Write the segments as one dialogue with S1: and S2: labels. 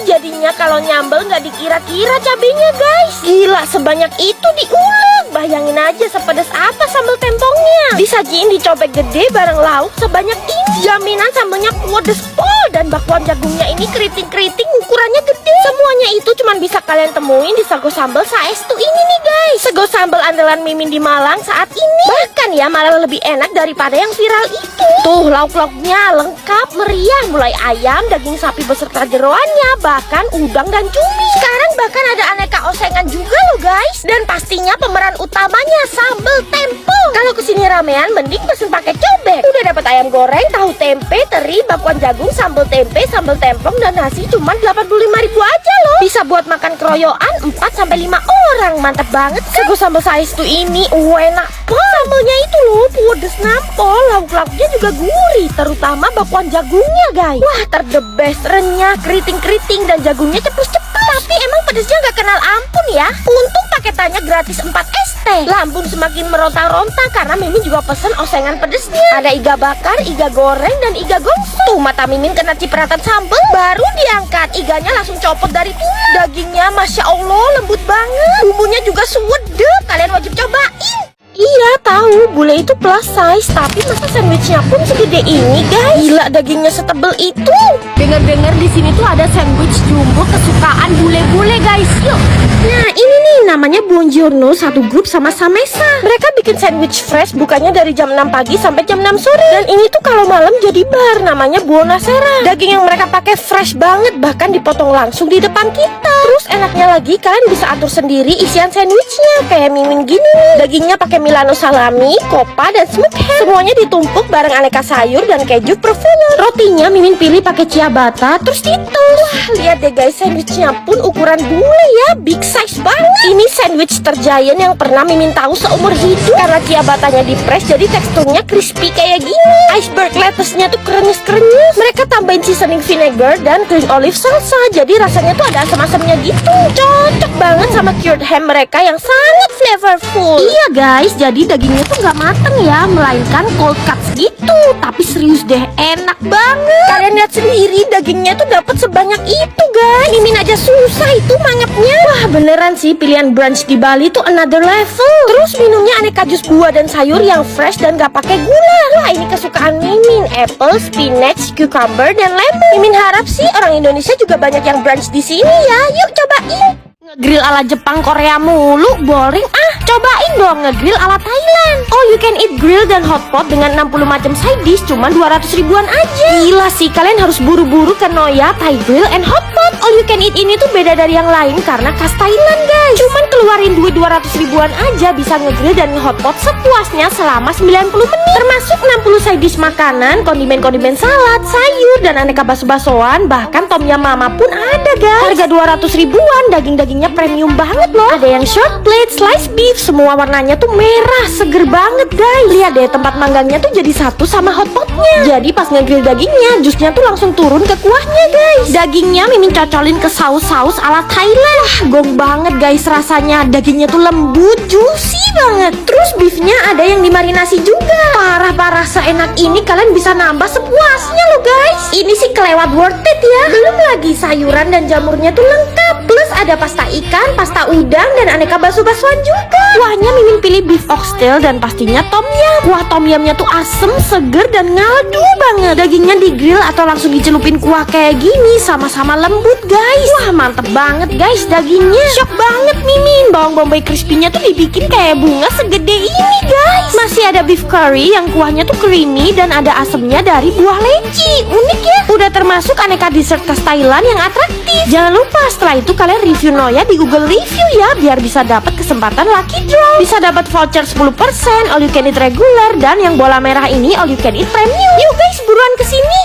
S1: jadinya kalau nyambel nggak dikira-kira cabenya guys. Gila, sebanyak itu diulek. Bayangin aja sepedas apa sambal tempongnya. Disajiin di cobek gede bareng lauk sebanyak ini. Jaminan sambelnya pedes pol dan bakwan jagungnya ini keriting-keriting ukurannya gede. Semuanya itu cuma bisa kalian temuin di Sego Sambal Saestu ini nih guys. Sego sambal andalan Mimin di Malang saat ini. Bahkan ya malah lebih enak daripada yang viral itu. Tuh lauk-lauknya lengkap meriah, mulai ayam, daging sapi beserta jeroannya, bahkan udang dan cumi. Sekarang bahkan ada aneka osengan juga loh guys. Dan pastinya pemeran utamanya sambal tempong. Kalau kesini ramean mending pesen pakai cobek. Udah dapat ayam goreng, tahu tempe, teri, bakwan jagung, sambal tempe, sambal tempong dan nasi cuma 85.000 aja loh. Bisa buat makan keroyokan 4-5 orang. Mantap banget kan? Sego Sambal Saestu ini enak banget. Sambalnya itu loh pedes nampol, lauk-lauknya juga gurih, terutama bakwan jagungnya guys. Wah, the best, renyah, keriting-keriting dan jagungnya cepus-cepus. Tapi emang pedesnya gak kenal ampun ya. Untung paketannya gratis 4 ST. Lambung semakin meronta-ronta karena Mimin juga pesen osengan pedesnya. Ada iga bakar, iga goreng, dan iga gongso. Tuh mata Mimin kena cipratan sambal, baru diangkat. Iganya langsung copot dari tulang. Dagingnya Masya Allah lembut banget. Bumbunya juga sedap, kalian wajib cobain. Iya tahu, bule itu plus size, tapi masa sandwichnya pun segede ini guys. Gila, dagingnya setebel itu. Dengar-dengar di sini tuh ada sandwich jumbo kesukaan bule-bule guys. Yuk. Nah ini nih namanya Buongiorno, satu grup sama Samesa. Mereka bikin sandwich fresh, bukannya dari jam 6 pagi sampai jam 6 sore. Dan ini tuh kalau malam jadi bar, namanya Buonasera. Daging yang mereka pakai fresh banget, bahkan dipotong langsung di depan kita. Terus enaknya lagi kalian bisa atur sendiri isian sandwichnya. Kayak Mimin gini nih, dagingnya pakai Milano salami, kopa, dan smoked ham. Semuanya ditumpuk bareng aneka sayur dan keju provolone. Rotinya Mimin pilih pakai ciabatta, terus ditoast. Wah, lihat deh guys, sandwichnya pun ukuran bule ya, big size banget. Ini sandwich tergiant yang pernah Mimin tahu seumur hidup. Karena ciabattanya di press, jadi teksturnya crispy kayak gini. Iceberg lettuce-nya tuh krenyes-krenyes. Mereka tambahin seasoning vinegar dan green olive salsa, jadi rasanya tuh ada asam-asamnya gitu. Cocok banget sama cured ham mereka yang sangat flavorful. Iya guys, jadi dagingnya tuh nggak mateng ya, melainkan cold cuts gitu. Tapi serius deh, enak banget. Kalian lihat sendiri, dagingnya tuh dapat sebanyak itu guys. Mimin aja susah itu mangapnya. Wah beneran sih, pilihan brunch di Bali tuh another level. Terus minumnya aneka jus buah dan sayur yang fresh dan gak pakai gula. Wah ini kesukaan Mimin, apple, spinach, cucumber, dan lemon. Mimin harap sih orang Indonesia juga banyak yang brunch di sini ya. Yuk cobain. Ngegrill ala Jepang Korea mulu, boring ah. Cobain dong ngegrill ala Thailand. Oh, you can eat grill dan hotpot dengan 60 macam side dish cuma 200 ribuan aja. Gila sih, kalian harus buru-buru ke Noya Thai Grill and Hotpot. All you can eat ini tuh beda dari yang lain karena khas Thailand guys. Cuman keluarin duit 200 ribuan aja bisa ngegrill dan hotpot sepuasnya selama 90 menit. Termasuk 60 side dish makanan, kondimen-kondimen salad, sayur, dan aneka bakso-baksoan. Bahkan tom yum mama pun ada guys. Harga 200 ribuan, daging-dagingnya premium banget loh. Ada yang short plate, slice beef, semua warnanya tuh merah, seger banget guys. Lihat deh tempat manggangnya tuh jadi satu sama hotpotnya. Jadi pas ngegrill dagingnya, jusnya tuh langsung turun ke kuahnya guys. Dagingnya Mimin cocolin ke saus-saus ala Thailand. Wah, gong banget guys rasanya. Dagingnya tuh lembut, juicy banget. Terus beefnya ada yang dimarinasi juga. Parah-parah, seenak ini kalian bisa nambah sepuasnya loh guys. Ini sih kelewat worth it ya. Belum lagi sayuran dan jamurnya tuh lengkap. Plus ada pasta ikan, pasta udang, dan aneka bakso-baksoan juga. Kuahnya Mimin pilih beef oxtail dan pastinya tom yum. Kuah tom yumnya tuh asem, seger, dan ngaldu banget. Dagingnya digrill atau langsung dicelupin kuah kayak gini, sama-sama lembut guys. Wah mantep banget guys dagingnya. Shock banget Mimin, bawang bombay crispy-nya tuh dibikin kayak bunga segede ini guys. Masih ada beef curry yang kuahnya tuh creamy dan ada asemnya dari buah leci. Unik ya. Udah termasuk aneka dessert khas Thailand yang atraktif. Jangan lupa setelah itu kalian review Noya di Google Review ya, biar bisa dapat kesempatan lucky draw. Bisa dapat voucher 10%, all you can eat regular, dan yang bola merah ini all you can eat premium. Yuk guys, buruan kesini.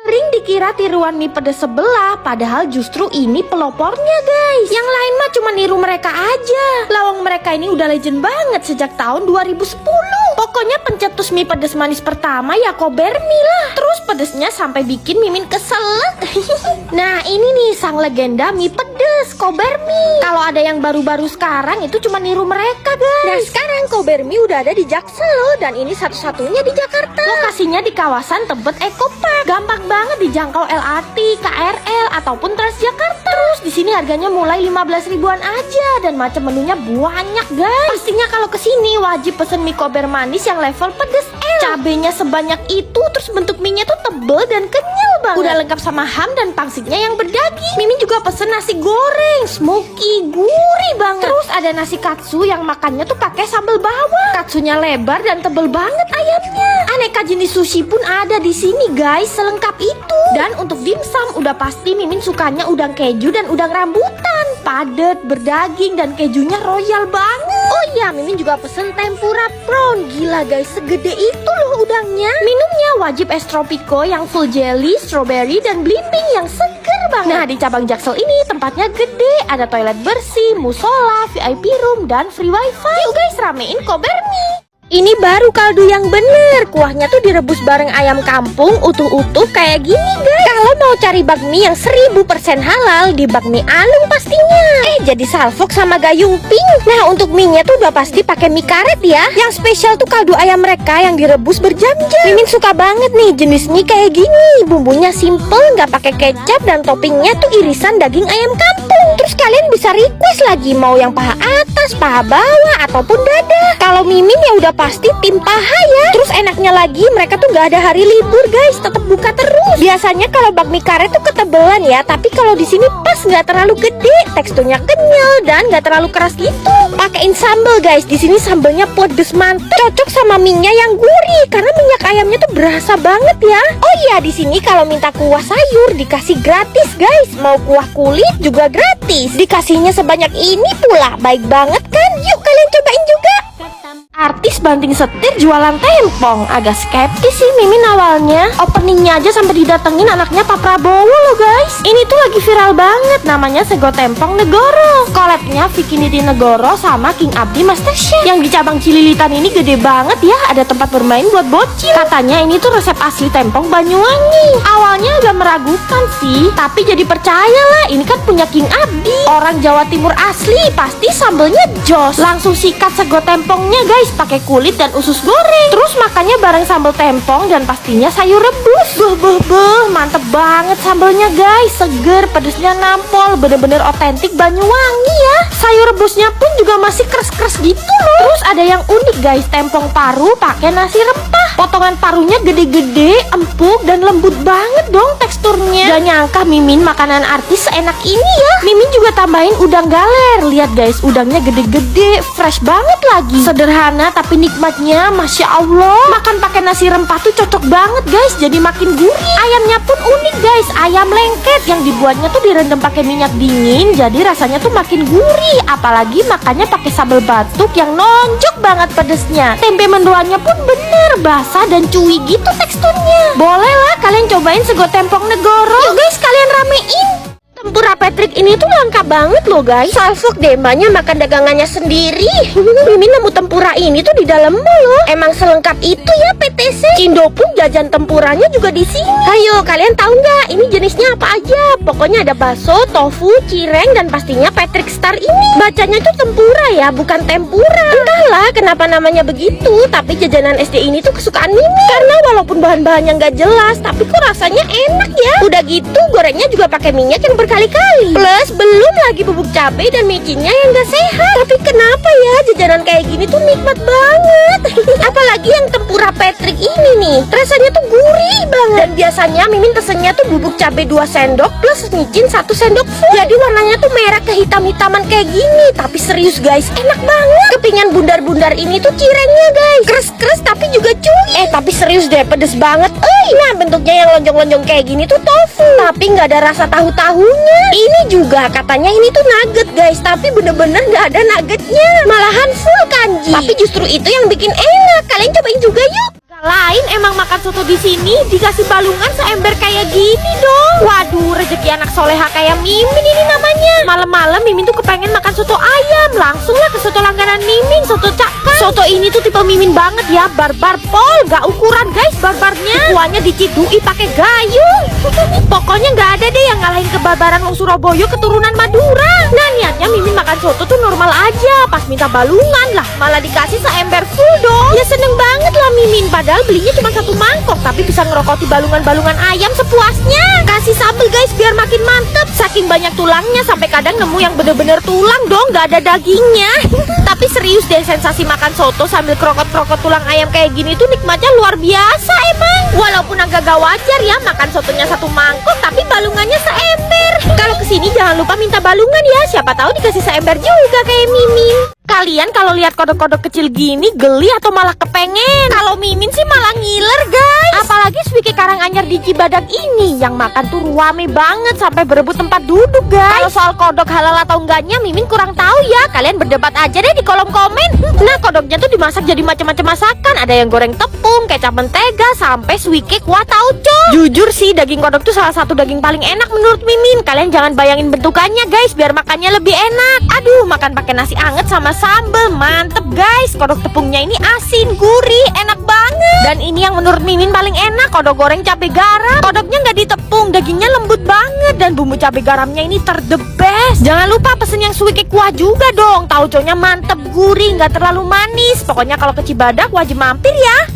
S1: Sering dikira tiruan mie pedas sebelah, padahal justru ini pelopornya guys. Yang lain mah cuma niru mereka aja. Lawang mereka ini udah legend banget sejak tahun 2010. Pokoknya pencetus mie pedas manis pertama ya Kobermi lah. Terus pedesnya sampai bikin Mimin kesel. Nah ini nih sang legenda mie pedes, Kobermi. Kalau ada yang baru-baru sekarang itu cuma niru mereka, guys. Nah, sekarang Kobermi udah ada di Jaksel loh, dan ini satu-satunya di Jakarta. Lokasinya di kawasan Tebet Eco Park. Gampang banget dijangkau LRT, KRL ataupun Transjakarta. Terus di sini harganya mulai 15 ribuan aja dan macam menunya banyak, guys. Pastinya kalau kesini wajib pesen mie Kober manis yang level pedes L. Cabenya sebanyak itu, terus bentuk mie-nya tuh tebel dan kenyal banget. Udah lengkap sama ham dan pangsitnya yang berdaging. Mimin juga pesen nasi goreng, smoky, gurih banget. Terus ada nasi katsu yang makannya tuh pakai sambal bawang. Katsunya lebar dan tebel banget ayamnya. Aneka jenis sushi pun ada di sini, guys, selengkap itu. Dan untuk dimsum udah pasti Mimin sukanya udang keju dan udang rambutan. Padet, berdaging dan kejunya royal banget. Oh iya, Mimin juga pesen tempura prawn. Gila guys, segede itu loh udangnya. Minumnya wajib es tropico yang full jelly, strawberry dan belimbing yang seger banget. Nah, di cabang Jaksel ini tempatnya gede, ada toilet bersih, musola, VIP room dan free wifi. Yuk guys, ramein Kobermi. Ini baru kaldu yang bener. Kuahnya tuh direbus bareng ayam kampung utuh-utuh kayak gini, guys. Kalau mau cari bakmi yang 1000% halal, di Bakmi Alung pastinya. Jadi salfok sama gayung pink. Nah, untuk mie-nya tuh udah pasti pakai mie karet ya. Yang spesial tuh kaldu ayam mereka yang direbus berjam-jam. Mimin suka banget nih jenis mie kayak gini. Bumbunya simple, nggak pakai kecap, dan toppingnya tuh irisan daging ayam kampung. Terus kalian bisa request lagi mau yang paha atas, paha bawah, ataupun dada. Kalau Mimin ya udah pasti tim paha ya. Terus enaknya lagi mereka tuh nggak ada hari libur, guys, tetap buka terus. Biasanya kalau bakmi karet tuh ketebelan ya, tapi kalau di sini pas, nggak terlalu gede, teksturnya kenyal dan nggak terlalu keras gitu. Pakein sambal, guys. Di sini sambelnya pedes mantep, cocok sama mie-nya yang gurih karena minyak ayamnya tuh berasa banget ya. Oh iya, di sini kalau minta kuah sayur dikasih gratis, guys. Mau kuah kulit juga gratis. Dikasihnya sebanyak ini pula, baik banget kan? Yuk kalian cobain juga. Artis banting setir jualan tempong. Agak skeptis sih Mimin awalnya. Openingnya aja sampai didatengin anaknya Pak Prabowo loh, guys. Ini tuh lagi viral banget, namanya Sego Tempong Negoro. Collabnya Vicky Nitinegoro sama King Abdi Masterchef. Yang di cabang Cililitan ini gede banget ya, ada tempat bermain buat bocil. Katanya ini tuh resep asli tempong Banyuwangi. Awalnya agak meragukan sih, tapi jadi percaya lah, ini kan punya King Abdi, orang Jawa Timur asli, pasti sambelnya jos. Langsung sikat sego tempongnya, guys, pakai kulit dan usus goreng. Terus makannya bareng sambal tempong dan pastinya sayur rebus. Mantep banget sambelnya, guys. Seger, pedesnya nampol, bener-bener otentik Banyuwangi ya. Sayur rebusnya pun juga masih keras-keras gitu loh. Terus ada yang unik, guys, tempong paru pakai nasi rempah. Potongan parunya gede-gede, empuk dan lembut banget dong teksturnya. Gak nyangka Mimin makanan artis seenak ini ya. Mimin juga tambahin udang galer. Lihat guys, udangnya gede-gede, fresh banget lagi. Sederhana tapi nikmatnya Masya Allah. Makan pakai nasi rempah tuh cocok banget, guys, jadi makin gurih. Ayamnya pun unik, guys, ayam lengket yang dibuatnya tuh direndam pakai minyak dingin, jadi rasanya tuh makin gurih. Apalagi makannya pakai sambal batuk yang nonjok banget pedesnya. Tempe mendoannya pun bener basah dan cuy gitu teksturnya. Boleh lah kalian cobain Sego Tempong Negoro. Yuk guys, kalian ramein. Tempura Patrick ini tuh lengkap banget loh, guys. Salfok deh, mbaknya makan dagangannya sendiri. Mimin nemu tempura ini tuh di dalam mall loh. Emang selengkap itu ya PTC. Indo pun jajan tempuranya juga di sini. Ayo, kalian tahu nggak ini jenisnya apa aja? Pokoknya ada bakso, tofu, cireng, dan pastinya Patrick Star ini. Bacanya tuh tempura ya, bukan tempura. Entahlah kenapa namanya begitu, tapi jajanan SD ini tuh kesukaan Mimin. Karena walaupun bahan-bahannya nggak jelas, tapi kok rasanya enak ya. Udah gitu gorengnya juga pakai minyak yang berkali-kali. Plus belum lagi bubuk cabai dan micinnya yang gak sehat. Tapi kenapa ya jajanan kayak gini tuh nikmat banget. Apalagi yang tempura Patrick ini nih, rasanya tuh gurih banget. Dan biasanya Mimin pesennya tuh bubuk cabai 2 sendok plus micin 1 sendok full. Jadi warnanya tuh merah kehitam-hitaman kayak gini. Tapi serius guys, enak banget. Kepingan bundar-bundar ini tuh cirengnya guys, keres-keres tapi juga cuy. Tapi serius deh, pedes banget. Nah bentuknya yang lonjong-lonjong kayak gini tuh tofu, tapi nggak ada rasa tahu-tahunya. Ini juga katanya ini tuh nugget guys, tapi bener-bener nggak ada nuggetnya, malahan full kanji. Tapi justru itu yang bikin enak. Kalian cobain juga yuk. Lain emang makan soto di sini dikasih balungan seember kayak gini dong. Waduh, rezeki anak soleha kayak Mimin ini namanya. Malam-malam Mimin tuh kepengen makan soto ayam. Langsunglah ke soto langganan Mimin, soto Cakang. Soto ini tuh tipe Mimin banget ya, barbar pol, gak ukuran guys barbarnya. Kuahnya dicidui pakai gayung. Pokoknya nggak ada deh yang ngalahin kebarbaran wong Surabaya keturunan Madura. Nah niatnya Mimin makan soto tuh normal aja, pas minta balungan lah malah dikasih seember full dong. Ya seneng banget lah Mimin, padahal belinya cuma satu mangkok tapi bisa ngerokoti balungan-balungan ayam sepuasnya. Kasih sambel guys biar makin mantep. Saking banyak tulangnya sampai kadang nemu yang bener-bener tulang dong, gak ada dagingnya. Tapi serius deh, sensasi makan soto sambil krokot-krokot tulang ayam kayak gini tuh nikmatnya luar biasa emang. Walaupun agak gak wajar ya makan sotonya satu mangkok tapi balungannya seember. Kalau kesini jangan lupa minta balungan ya, siapa tahu dikasih seember juga kayak Mimin. Kalian kalau lihat kodok-kodok kecil gini geli atau malah kepengen? Kalau Mimin sih malah ngiler guys. Apalagi Swike Karanganyar di Cibadak ini yang makan tuh rame banget sampai berebut tempat duduk guys. Kalau soal kodok halal atau enggaknya Mimin kurang tahu ya. Kalian berdebat aja deh di kolom komen. Nah kodoknya tuh dimasak jadi macam-macam masakan. Ada yang goreng tepung, kecap mentega, sampai Swike kuah tauco. Jujur sih daging kodok tuh salah satu daging paling enak menurut Mimin. Kalian jangan bayangin bentukannya guys biar makannya lebih enak. Aduh makan pakai nasi anget sama sambal mantep guys. Kodok tepungnya ini asin, gurih, enak banget. Dan ini yang menurut Mimin paling enak, kodok goreng cabai garam. Kodoknya nggak ditepung, dagingnya lembut banget dan bumbu cabai garamnya ini the best. Jangan lupa pesen yang Swike kuah juga dong. Tauconya mantep, gurih, nggak terlalu manis. Pokoknya kalau ke Cibadak wajib mampir ya.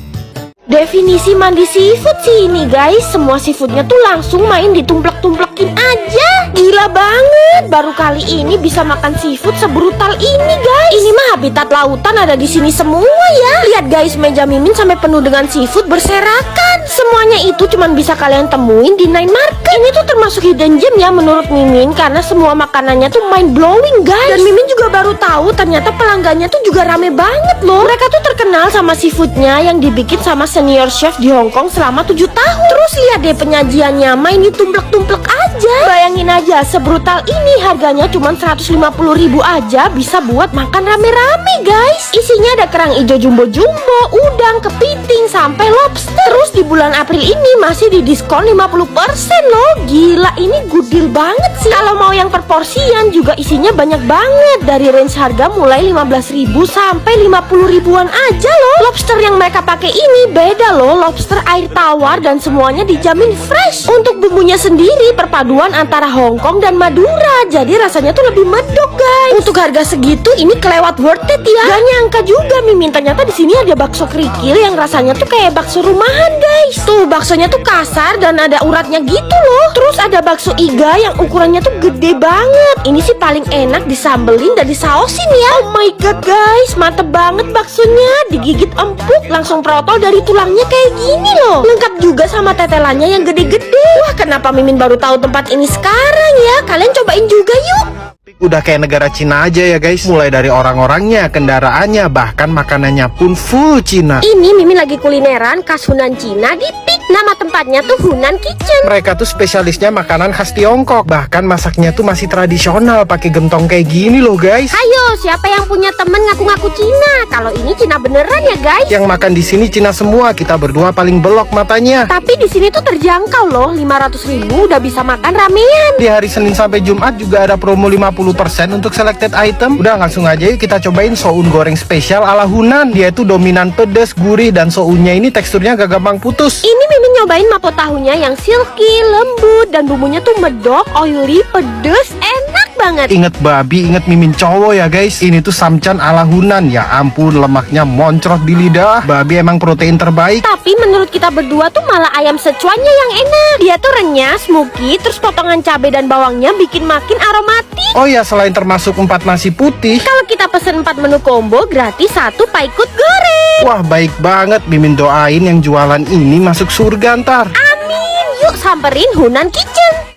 S1: Definisi mandi seafood sih ini guys. Semua seafoodnya tuh langsung main ditumplek-tumplekin aja. Gila banget, baru kali ini bisa makan seafood sebrutal ini guys. Ini mah habitat lautan ada di sini semua ya. Lihat guys, meja Mimin sampai penuh dengan seafood berserakan. Semuanya itu cuman bisa kalian temuin di Nine Market. Ini tuh termasuk hidden gem ya menurut Mimin, karena semua makanannya tuh mind blowing guys. Dan Mimin juga baru tahu ternyata pelanggannya tuh juga rame banget loh. Mereka tuh terkenal sama seafoodnya yang dibikin sama senior chef di Hong Kong selama 7 tahun. Terus lihat deh penyajiannya, main ditumplek-tumplek aja. Bayangin aja, sebrutal ini harganya cuma 150.000 aja bisa buat makan rame-rame guys. Isinya ada kerang hijau jumbo-jumbo, udang, kepiting, sampai lobster. Terus di bulan April ini masih didiskon 50% loh. Gila, ini gudil banget sih. Kalau mau yang per porsian juga isinya banyak banget. Dari range harga mulai 15.000 sampai 50.000-an aja loh. Lobster yang mereka pakai ini beda loh, lobster air tawar dan semuanya dijamin fresh. Untuk bumbunya sendiri perpaduan antara Hong Kong dan Madura, jadi rasanya tuh lebih medok guys. Untuk harga segitu ini kelewat worth it ya. Gak nyangka juga Mimin ternyata di sini ada bakso kerikil yang rasanya tuh kayak bakso rumahan guys. Tuh baksonya tuh kasar dan ada uratnya gitu loh. Terus ada bakso iga yang ukurannya tuh gede banget. Ini sih paling enak disambelin dan disausin ya. Oh my god guys, mantep banget baksonya. Digigit empuk langsung protol dari tulangnya kayak gini loh. Lengkap juga sama tetelannya yang gede-gede. Wah kenapa Mimin baru tahu tempat ini sekarang ya. Kalian cobain juga yuk.
S2: Udah kayak negara Cina aja ya guys. Mulai dari orang-orangnya, kendaraannya, bahkan makanannya pun full Cina.
S1: Ini Mimin lagi kulineran khas Hunan Cina di Peak. Nama tempatnya tuh Hunan Kitchen.
S2: Mereka tuh spesialisnya makanan khas Tiongkok. Bahkan masaknya tuh masih tradisional pakai gentong kayak gini loh guys.
S1: Ayo, siapa yang punya temen ngaku-ngaku Cina? Kalau ini Cina beneran ya guys.
S2: Yang makan di sini Cina semua. Kita berdua paling belok matanya.
S1: Tapi di sini tuh terjangkau loh, 500.000 udah bisa makan ramean.
S2: Di hari Senin sampai Jumat juga ada promo 50% untuk selected item. Udah langsung aja yuk kita cobain soun goreng spesial ala Hunan. Dia itu dominan pedas, gurih, dan sounnya ini teksturnya gak gampang putus.
S1: Ini Mimin nyobain mapo tahunya yang silky, lembut, dan bumbunya tuh medok, oily, pedas, enak banget.
S2: Ingat babi, ingat Mimin cowok ya guys. Ini tuh samcan ala Hunan. Ya ampun, lemaknya moncrot di lidah. Babi emang protein terbaik.
S1: Tapi menurut kita berdua tuh malah ayam secuannya yang enak. Dia tuh renyah, smoky, terus potongan cabai dan bawangnya bikin makin aromatik.
S2: Oh ya, selain termasuk 4 nasi putih,
S1: kalau kita pesen 4 menu combo, gratis 1 paikut goreng.
S2: wah baik banget. Mimin doain yang jualan ini masuk surga ntar.
S1: Amin. Yuk samperin Hunan Kitchen.